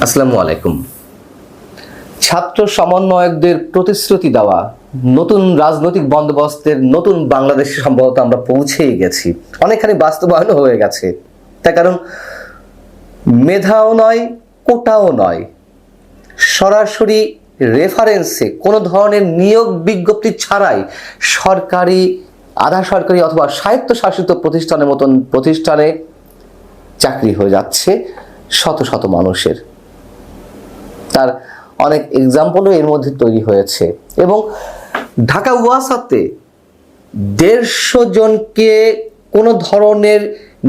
আসসালামু আলাইকুম। ছাত্র সমন্বয়কদের প্রতিশ্রুতি দেওয়া নতুন রাজনৈতিক বন্দোবস্তের নতুন বাংলাদেশে সম্ভবত আমরা পৌঁছেই গেছি, অনেকখানি বাস্তবায়ন হয়ে গেছে। তার কারণ মেধাও নয়, কোটাও নয়, সরাসরি রেফারেন্সে কোনো ধরনের নিয়োগ বিজ্ঞপ্তি ছাড়াই সরকারি, আধা সরকারি অথবা স্বায়ত্তশাসিত প্রতিষ্ঠানের মতন প্রতিষ্ঠানে চাকরি হয়ে যাচ্ছে শত শত মানুষের। তার অনেক এক্সাম্পলও এর মধ্যে তৈরি হয়েছে এবং ঢাকা ওয়াসাতে 150 জনকে কোনো ধরনের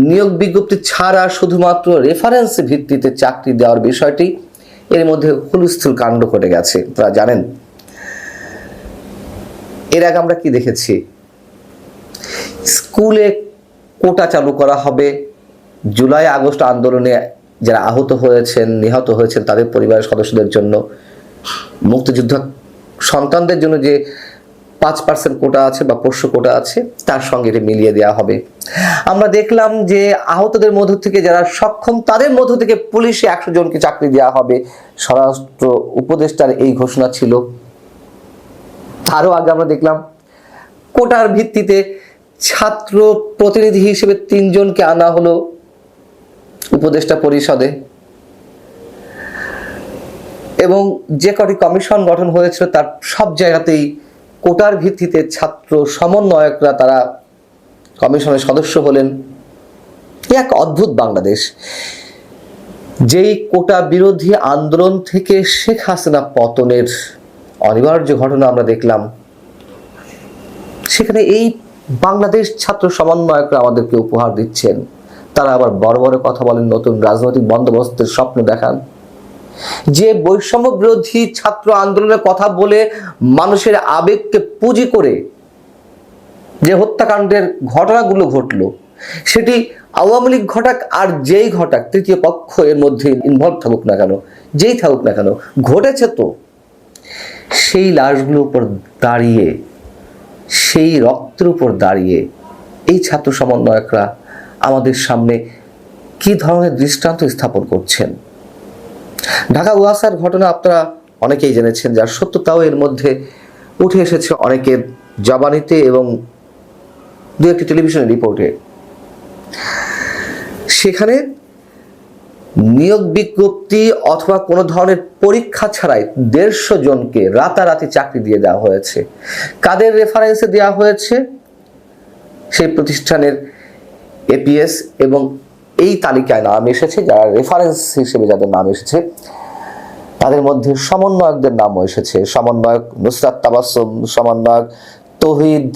নিয়োগ বিজ্ঞপ্তি ছাড়া শুধুমাত্র রেফারেন্স ভিত্তিতে চাকরি দেওয়ার বিষয়টি এর মধ্যে হুলস্থুল কাণ্ড ঘটে গেছে। আপনারা জানেন এর আগে আমরা কি দেখেছি, স্কুলে কোটা চালু করা হবে, জুলাই আগস্ট আন্দোলনে যারা আহত হয়েছেন, নিহত হয়েছেন তাদের পরিবারের সদস্যদের জন্য, মুক্তিযুদ্ধ সন্তানদের জন্য যে 5% কোটা আছে বা পোষ্য কোটা আছে তার সঙ্গে এটা মিলিয়ে দেওয়া হবে। আমরা দেখলাম যে আহতদের মধ্য থেকে যারা সক্ষম তাদের মধ্য থেকে পুলিশে 100 জনকে চাকরি দেওয়া হবে। স্বরাষ্ট্র উপদেষ্টার এই ঘোষণা ছিল। তারও আগে আমরা দেখলাম কোটার ভিত্তিতে ছাত্র প্রতিনিধি হিসেবে 3 জনকে আনা হলো উপদেষ্টা পরিষদে এবং যে কটি কমিশন গঠন হয়েছিল তার সব জায়গাতেই কোটার ভিত্তিতে ছাত্র সমন্বয়করা তারা কমিশনের সদস্য হলেন। এক অদ্ভুত বাংলাদেশ। যেই কোটা বিরোধী আন্দোলন থেকে শেখ হাসিনা পতনের অনিবার্য ঘটনা আমরা দেখলাম, সেখানে এই বাংলাদেশ ছাত্র সমন্বয়করা আমাদেরকে উপহার দিচ্ছেন। তারা আবার বড় বড় কথা বলেন, নতুন রাজনৈতিক বন্দোবস্তের স্বপ্ন দেখান। যে বৈষম্য বিরোধী ছাত্র আন্দোলনের কথা বলে মানুষের আবেগকে পুঁজি করে যে হত্যাকাণ্ডের ঘটনাগুলো ঘটলো, সেটি আওয়ামী লীগ ঘটাক আর যেই ঘটাক, তৃতীয় পক্ষ এর মধ্যে ইনভলভ থাকুক না কেন, যেই থাকুক না কেন, ঘটেছে তো। সেই লাশগুলোর উপর দাঁড়িয়ে, সেই রক্তের উপর দাঁড়িয়ে এই ছাত্র সমন্বয়করা আমাদের সামনে কি ধরনের দৃষ্টান্ত স্থাপন করছেন। ঢাকা ওয়াসার ঘটনা আপনারা অনেকেই জেনেছেন, যার সত্যতাও এর মধ্যে উঠে এসেছে অনেকের জবানিতে এবং দু একটি টেলিভিশনের রিপোর্টে। সেখানে নিয়োগ বিজ্ঞপ্তি অথবা কোনো ধরনের পরীক্ষা ছাড়াই 150 জনকে রাতারাতি চাকরি দিয়ে দেওয়া হয়েছে। কাদের রেফারেন্সে দেওয়া হয়েছে? সেই প্রতিষ্ঠানের এপিএস এবং এই তালিকায় নাম এসেছে, যারা রেফারেন্স হিসেবে যাদের নাম এসেছে তাদের মধ্যে সমন্বয়কদের নামও এসেছে। সমন্বয়ক নুসরাত তাবাসসুম, সমন্বয়ক তৌহিদ,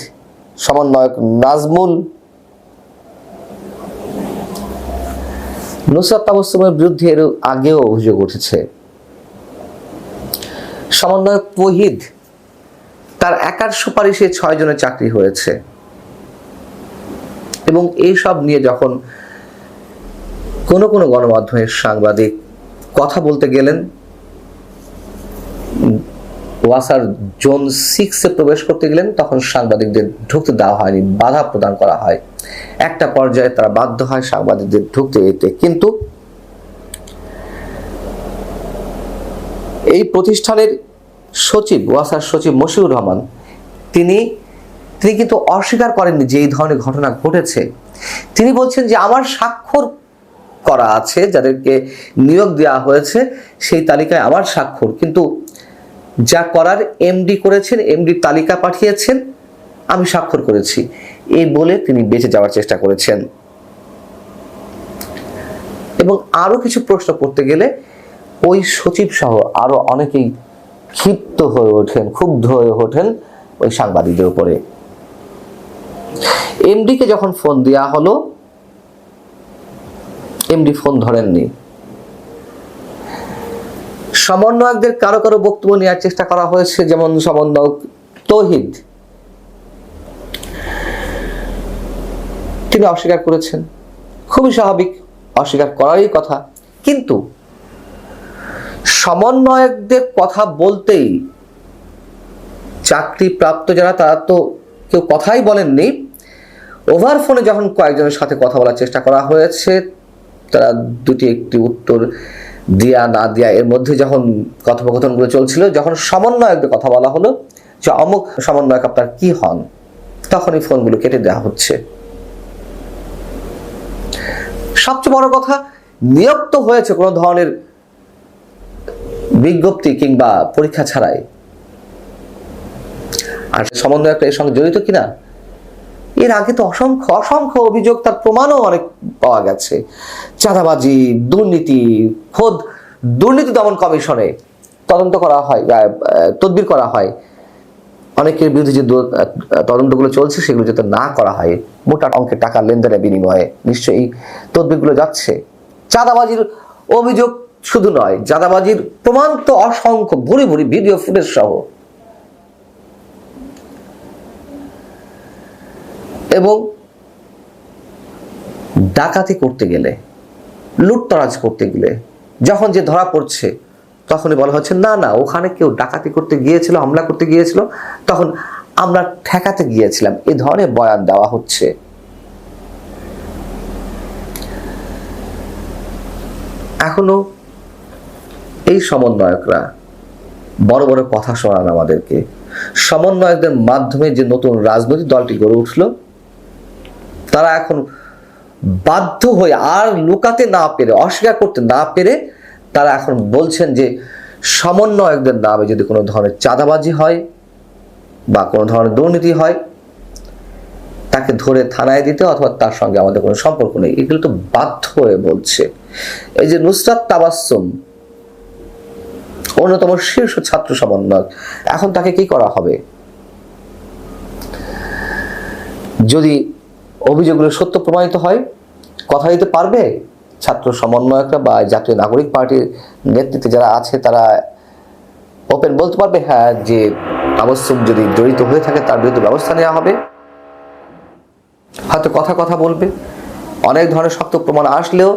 সমন্বয়ক নাজমুল। নুসরাত তাবাসসুমের বিরুদ্ধে এর আগেও অভিযোগ উঠেছে। সমন্বয়ক তৌহিদ, তার একার সুপারিশে 6 জনের চাকরি হয়েছে। এবং এইসব নিয়ে যখন কোনো কোনো গণমাধ্যমের সাংবাদিক কথা বলতে গেলেন, ওয়াসার জোন 6-এ প্রবেশ করতে গেলেন, তখন সাংবাদিকদের ঢুকতে দেওয়া হয়নি, বাধা প্রদান করা হয়। একটা পর্যায়ে তারা বাধ্য হয় সাংবাদিকদের ঢুকতে দিতে। কিন্তু এই প্রতিষ্ঠানের সচিব, ওয়াসার সচিব মশিউর রহমান, তিনি কিন্তু অস্বীকার করেননি যে এই ধরনের ঘটনা ঘটেছে। তিনি বলছেন যে আমার স্বাক্ষর করা আছে, যাদেরকে নিয়োগ দেওয়া হয়েছে সেই তালিকায় আমার স্বাক্ষর, কিন্তু যা করার এমডি করেছেন, এমডি তালিকা পাঠিয়েছেন, আমি স্বাক্ষর করেছি, এই বলে তিনি বেঁচে যাওয়ার চেষ্টা করেছেন। এবং আরো কিছু প্রশ্ন করতে গেলে ওই সচিব সহ আরো অনেকেই ক্ষিপ্ত হয়ে ওঠেন, ক্ষুব্ধ হয়ে ওঠেন ওই সাংবাদিকদের উপরে। এমডিকে যখন ফোন দেওয়া হলো, এমডি ফোন ধরেননি। সমন্বয়কদের কারো কারো বক্তব্য নেওয়ার চেষ্টা করা হয়েছে, যেমন সমন্বয়ক তৌহিদ, তিনি অস্বীকার করেছেন। খুবই স্বাভাবিক, অস্বীকার করারই কথা। কিন্তু সমন্বয়কদের কথা বলতেই চাকরি প্রাপ্ত যারা, তারা তো কেউ কথাই বলেননি। ওভার ফোনে যখন কয়েকজনের সাথে কথা বলার চেষ্টা করা হয়েছে, তারা দুটি একটি উত্তর দিয়া না দিয়া এর মধ্যে যখন কথোপকথনগুলো চলছিল, যখন সমন্বয়কদের কথা বলা হলো যে অমুক সমন্বয়ক আপনার কি হন, তখনই ফোনগুলো কেটে দেওয়া হচ্ছে। সবচেয়ে বড় কথা, নিয়োগ তো হয়েছে কোনো ধরনের বিজ্ঞপ্তি কিংবা পরীক্ষা ছাড়াই। আর সমন্বয়কটা এর সঙ্গে জড়িত কিনা, এর আগে তো অসংখ্য অসংখ্য অভিযোগ, তার প্রমাণও অনেক পাওয়া গেছে। চাঁদাবাজি, দুর্নীতি, খোদ দুর্নীতি দমন কমিশনে তদন্ত করা হয়, তদবির করা হয়, অনেকের বিরুদ্ধে যে তদন্তগুলো চলছে সেগুলো যাতে না করা হয়, মোটা অঙ্কের টাকা লেনদেনের বিনিময়ে নিশ্চয়ই এই তদবিরগুলো যাচ্ছে। চাঁদাবাজির অভিযোগ শুধু নয়, চাঁদাবাজির প্রমাণ তো অসংখ্য, ভুরি ভুরি ভিডিও ফুটেজ সহ। এবং ডাকাতি করতে গেলে, লুটতরাজ করতে গেলে যখন যে ধরা পড়ছে, তখনই বলা হচ্ছে না না, ওখানে কেউ ডাকাতি করতে গিয়েছিল, হামলা করতে গিয়েছিল, তখন আমরা ঠেকাতে গিয়েছিলাম, এই ধরনের বয়ান দেওয়া হচ্ছে। এখনো এই সমন্বয়করা বড় বড় কথা শোনান আমাদেরকে। সমন্বয়কদের মাধ্যমে যে নতুন রাজনৈতিক দলটি গড়ে উঠলো, তারা এখন বাধ্য হয়ে আর লুকাতে না পেরে, অস্বীকার করতে না পেরে, তারা এখন বলছেন যে সমন্বয়কদের নামে যদি কোনো ধরনের চাঁদাবাজি হয় বা কোনো ধরনের দুর্নীতি হয়, তাকে ধরে থানায় দিতে, অথবা তার সঙ্গে আমাদের কোনো সম্পর্ক নেই। এগুলো তো বাধ্য হয়ে বলছে। এই যে নুসরাত তাবাসসুম, অন্যতম শীর্ষ ছাত্র সমন্বয়ক, এখন তাকে কি করা হবে? যদি অভিযোগগুলো সত্য প্রমাণিত হয়, কথা দিতে পারবে ছাত্র সমন্বয়করা বা জাতীয় নাগরিক পার্টির নেতৃত্বে যারা আছে, তারা ওপেন বলতে পারবে হ্যাঁ যে তাবাসসুম যদি জড়িত হয়ে থাকে তার বিরুদ্ধে ব্যবস্থা নেওয়া হবে? হয়তো কথা বলবে, অনেক ধরনের শক্ত প্রমাণ আসলেও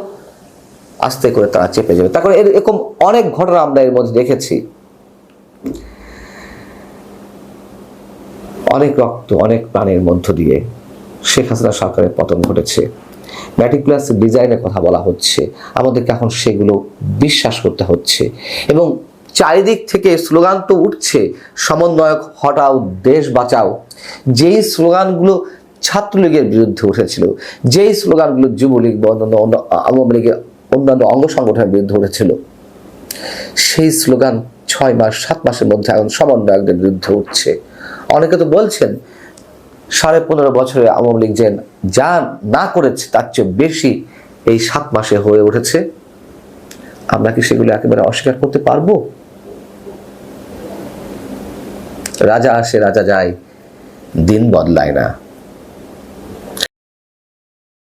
আস্তে করে তারা চেপে যাবে। তারপরে এরকম অনেক ঘটনা আমরা এর মধ্যে দেখেছি। অনেক রক্ত, অনেক প্রাণের মধ্য দিয়ে শেখ হাসিনা সরকারের পতন ঘটেছে। ম্যাটিকুলাস ডিজাইনের কথা বলা হচ্ছে, আমাদেরকে এখন সেগুলো বিশ্বাস করতে হচ্ছে। এবং চারিদিক থেকে স্লোগান তো উঠছে, সমন্বয়ক হটাও, দেশ বাঁচাও। যেই স্লোগানগুলো ছাত্রলীগের বিরুদ্ধে উঠেছিল, যেই স্লোগানগুলো যুবলীগ বা অন্যান্য আওয়ামী লীগের অন্যান্য অঙ্গ সংগঠনের বিরুদ্ধে উঠেছিল, সেই স্লোগান 6 মাস 7 মাসের মধ্যে এখন সমন্বয়কদের বিরুদ্ধে উঠছে। অনেকে তো বলছেন 15.5 বছরে আওয়ামী লীগ যে যা না করেছে তার চেয়ে বেশি এই 7 মাসে হয়ে উঠেছে। আমরা কি সেগুলো একেবারে অস্বীকার করতে পারবো? রাজা আসে রাজা যায়, দিন বদলায় না।